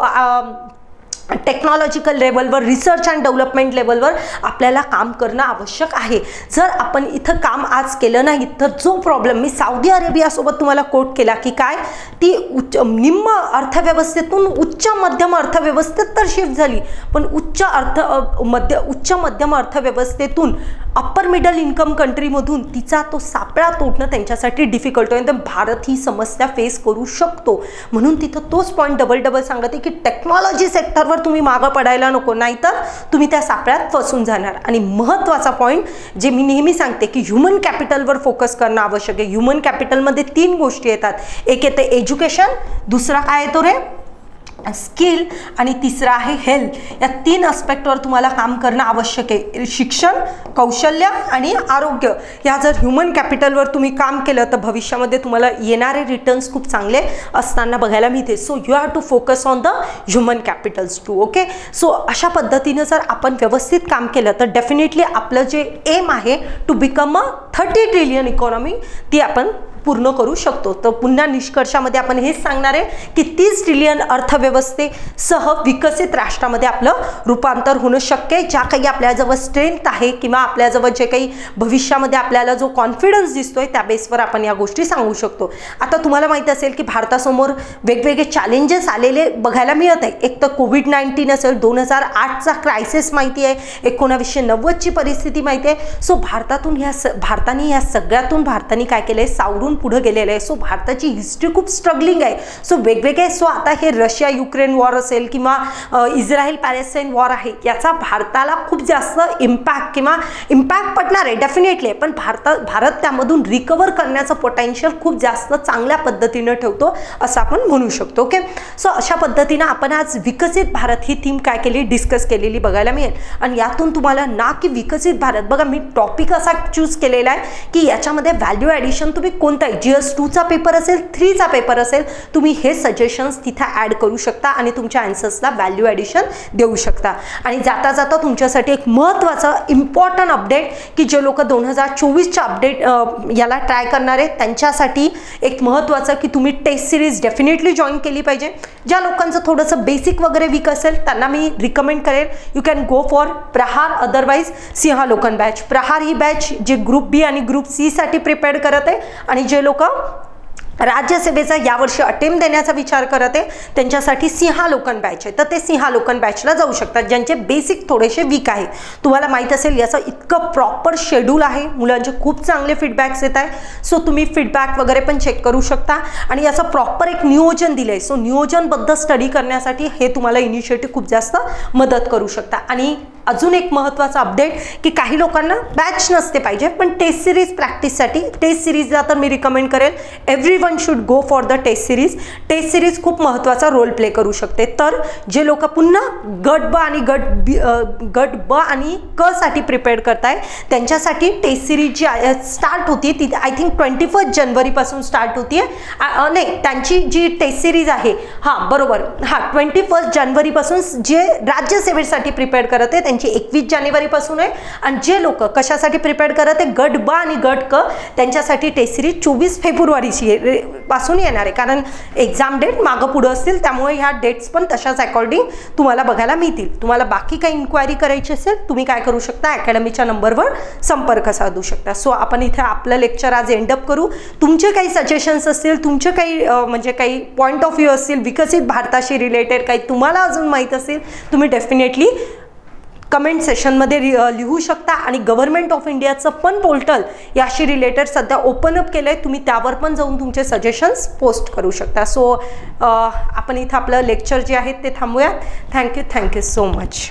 टेक्नॉलॉजिकल लेवलवर, रिसर्च अँड डेव्हलपमेंट लेवलवर आपल्याला काम करणं आवश्यक आहे. जर आपण इथं काम आज केलं नाही तर जो प्रॉब्लेम मी सौदी अरेबियासोबत तुम्हाला कोट केला की काय, ती निम्न अर्थव्यवस्थेतून उच्च मध्यम अर्थव्यवस्थेत तर शिफ्ट झाली, पण उच्च मध्यम अर्थव्यवस्थेतून अप्पर मिडल इन्कम कंट्रीमधून तिचा तो सापळा तोडणं त्यांच्यासाठी डिफिकल्ट होईल. तर भारत ही समस्या फेस करू शकतो. म्हणून तिथं तोच पॉईंट डबल सांगते की टेक्नॉलॉजी सेक्टरवर तुम्ही मागं पडायला नको, नाहीतर तुम्ही त्या सापळ्यात फसून जाणार. आणि महत्त्वाचा पॉईंट जे मी नेहमी सांगते की ह्युमन कॅपिटलवर फोकस करणं आवश्यक आहे. ह्युमन कॅपिटलमध्ये 3 गोष्टी येतात. एक येते एज्युकेशन, दुसरा काय येतो रे स्किल, आणि तिसरा आहे हेल्थ. या 3 अस्पेक्टवर तुम्हाला काम करणं आवश्यक आहे. शिक्षण, कौशल्य आणि आरोग्य. या जर ह्युमन कॅपिटलवर तुम्ही काम केलं तर भविष्यामध्ये तुम्हाला येणारे रिटर्न्स खूप चांगले असताना बघायला मिळते. So you have to focus on the human capitals too. Okay, so अशा पद्धतीनं जर आपण व्यवस्थित काम केलं तर डेफिनेटली आपलं जे एम आहे to become a 30 trillion economy ती आपण पूर्ण करू शकतो. तर पुन्हा निष्कर्षामध्ये आपण हेच सांगणार आहे की 30 ट्रिलियन अर्थव्यवस्थेसह विकसित राष्ट्रामध्ये आपलं रूपांतर होणं शक्य आहे. ज्या काही आपल्याजवळ स्ट्रेंथ आहे किंवा आपल्याजवळ जे काही भविष्यामध्ये आपल्याला जो कॉन्फिडन्स दिसतोय त्या बेसवर आपण या गोष्टी सांगू शकतो. आता तुम्हाला माहिती असेल की भारतासमोर वेगवेगळे चॅलेंजेस आलेले बघायला मिळत आहे. एक तर कोविड-19 असेल, 2008चा क्रायसिस माहिती आहे, 1990ची परिस्थिती माहिती आहे. सो भारताने या सगळ्यातून भारताने काय केलंय, सावरून पुढे गेलेलं आहे. सो भारताची हिस्ट्री खूप स्ट्रगलिंग आहे. सो वेगवेगळे सो आता हे रशिया युक्रेन वॉर असेल किंवा इस्रायल पॅलेस्टाईन वॉर आहे, याचा भारताला खूप जास्त इम्पॅक्ट पडणार आहे डेफिनेटली. पण भारत त्यामधून रिकवर करण्याचं पोटेन्शियल खूप जास्त चांगल्या पद्धतीनं ठेवतो असं आपण म्हणू शकतो. ओके, सो अशा पद्धतीनं आपण आज विकसित भारत ही थीम काय केली, डिस्कस केलेली बघायला मिळेल. आणि यातून तुम्हाला ना की विकसित भारत, बघा मी टॉपिक असा चूज केलेला आहे की याच्यामध्ये व्हॅल्यू ॲडिशन तुम्ही कोणता GS2चा पेपर असेल, 3चा पेपर असेल, तुम्ही हे सजेशन्स तिथे ॲड करू शकता आणि तुमच्या आन्सर्सला व्हॅल्यू ॲडिशन देऊ शकता. आणि जाता जाता तुमच्यासाठी एक महत्त्वाचं इम्पॉर्टंट अपडेट की जे लोक 2024च्या अपडेट याला ट्राय करणार आहेत त्यांच्यासाठी एक महत्त्वाचं की तुम्ही टेस्ट सिरीज डेफिनेटली जॉईन केली पाहिजे. ज्या लोकांचं थोडंसं बेसिक वगैरे वीक असेल त्यांना मी रिकमेंड करेन you can go for Prahar, otherwise Sinhalokan batch. Prahar ही बॅच जे ग्रुप बी आणि ग्रुप सी साठी प्रिपेअर करत आहे आणि जे लोक राज्यसभेचा यावर्षी अटेम्प्ट देण्याचा विचार करत आहे त्यांच्यासाठी सिंहालोकन बॅच आहे. तर ते सिंहालोकन बॅचला जाऊ शकतात ज्यांचे बेसिक थोडेसे वीक आहे. तुम्हाला माहीत असेल याचं इतकं प्रॉपर शेड्यूल आहे, मुलांचे खूप चांगले फीडबॅक्स येत आहे. सो तुम्ही फीडबॅक वगैरे पण चेक करू शकता आणि याचं प्रॉपर एक नियोजन दिलं आहे. सो नियोजनबद्ध स्टडी करण्यासाठी हे तुम्हाला इनिशिएटिव्ह खूप जास्त मदत करू शकता. आणि अजून एक महत्त्वाचा अपडेट की काही लोकांना बॅच नसते पाहिजे पण टेस्ट सिरीज प्रॅक्टिससाठी, टेस्ट सिरीजला तर मी रिकमेंड करेल everyone should go for the test series. Test series खूप महत्त्वाचा रोल प्ले करू शकते. तर जे लोक पुन्हा गट ब आणि क साठी प्रिपेअर करताय त्यांच्यासाठी टेस्ट सिरीज जी स्टार्ट होती ती आय थिंक 21 जानेवारीपासून स्टार्ट होतीये. नाही, त्यांची जी टेस्ट सिरीज आहे हां बरोबर 21 जानेवारीपासून जे राज्यसेवेसाठी प्रिपेअर करत आहे त्यांची 21 जानेवारीपासून आहे. आणि जे लोक कशासाठी प्रिपेअर करत आहे गट ब आणि गट क त्यांच्यासाठी टेस्ट सिरीज 24 फेब्रुवारीची पासून येणार आहे. कारण एक्झाम डेट मागं पुढं असतील त्यामुळे ह्या डेट्स पण तशाच अकॉर्डिंग तुम्हाला बघायला मिळतील. तुम्हाला बाकी काही इन्क्वायरी करायची असेल तुम्ही काय करू शकता, अकॅडमीच्या नंबरवर संपर्क साधू शकता. सो आपण इथे आपलं लेक्चर आज एंडअप करू. तुमचे काही सजेशन्स असतील, तुमचे काही म्हणजे काही पॉईंट ऑफ व्ह्यू असतील विकसित भारताशी रिलेटेड, काही तुम्हाला अजून माहीत असेल तुम्ही डेफिनेटली कमेंट सेशनमध्ये लिहू शकता. आणि गव्हर्नमेंट ऑफ इंडियाचं पण पोर्टल याशी रिलेटेड सध्या ओपन अप केलं आहे, तुम्ही त्यावर पण जाऊन तुमचे सजेशन्स पोस्ट करू शकता. सो आपण इथं आपलं लेक्चर जे आहे ते थांबूया. Thank you so much.